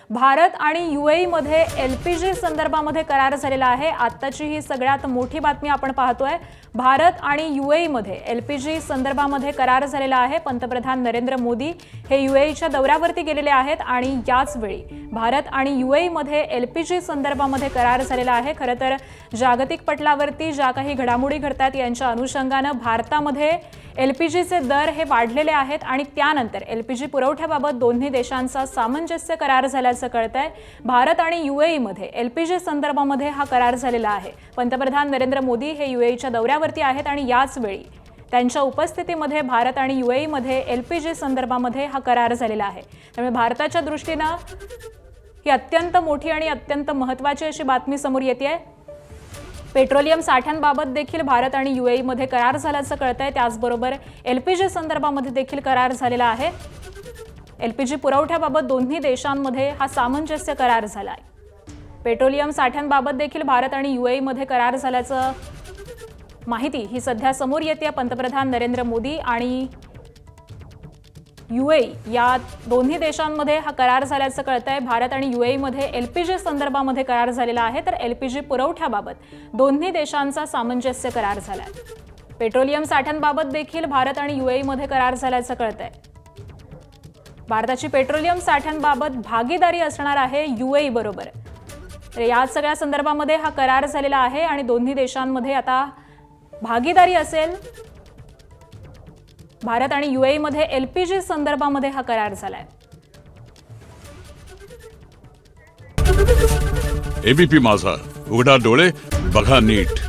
भारत आणि यूएई मध्ये एलपीजी संदर्भामध्ये करार झालेला आहे। आत्ताची ही सगळ्यात मोठी बातमी आपण पाहतोय। भारत आणि यूएई मध्ये एलपीजी संदर्भामध्ये करार झालेला आहे। पंतप्रधान नरेंद्र मोदी हे यूएईच्या दौऱ्यावरती गेलेले आहेत आणि याच वेळी भारत आणि यूएई मध्ये एलपीजी संदर्भामध्ये करार झालेला आहे। खरं तर जागतिक पटलावरती ज्या काही घडामोडी घडतात यांच्या अनुषंगाने भारतामध्ये एलपीजीचे दर हे वाढलेले आहेत आणि त्यानंतर एलपीजी पुरवठ्याबाबत दोन्ही देशांचा सामंजस्य करार झाल्याचं कळतंय। भारत आणि यूएई मध्ये एलपीजी संदर्भामध्ये हा करार झालेला आहे। पंतप्रधान नरेंद्र मोदी हे यूएईच्या दौऱ्यावरती आहेत आणि याच वेळी त्यांच्या उपस्थितीमध्ये भारत आणि यूएई मध्ये एलपीजी संदर्भामध्ये हा करार झालेला आहे। त्यामुळे भारताच्या दृष्टीने ही अत्यंत मोठी आणि अत्यंत महत्त्वाची अशी बातमी समोर येते। पेट्रोलियम साठ्यांबाबत देखील भारत आणि यूएई मध्ये करार झाल्याचं कळतंय। त्याचबरोबर एलपीजी संदर्भामध्ये देखील करार झालेला आहे। एलपीजी पुरवठ्याबाबत दोन्ही देशांमध्ये हा सामंजस्य करार झाला आहे। पेट्रोलियम साठ्यांबाबत देखील भारत आणि यूएई मध्ये करार झाल्याचं माहिती ही सध्या समोर येते। पंतप्रधान नरेंद्र मोदी आणि यूएई या दोन्ही देशांमध्ये हा करार झाल्याचं कळतंय। भारत आणि यूएई मध्ये एलपीजी संदर्भामध्ये करार झालेला आहे, तर एलपीजी पुरवठ्याबाबत दोन्ही देशांचा सामंजस्य करार झालाय। पेट्रोलियम साठ्यांबाबत देखील भारत आणि यूएई मध्ये करार झाल्याचं कळतंय। भारताची पेट्रोलियम साठ्यांबाबत भागीदारी असणार आहे यूएई बरोबर। तर या सगळ्या संदर्भामध्ये हा करार झालेला आहे आणि दोन्ही देशांमध्ये आता भागीदारी असेल। भारत आणि यूएई मध्ये एलपीजी संदर्भामध्ये हा करार झालाय। एबीपी माझा, उघडा डोळे बघा नीट।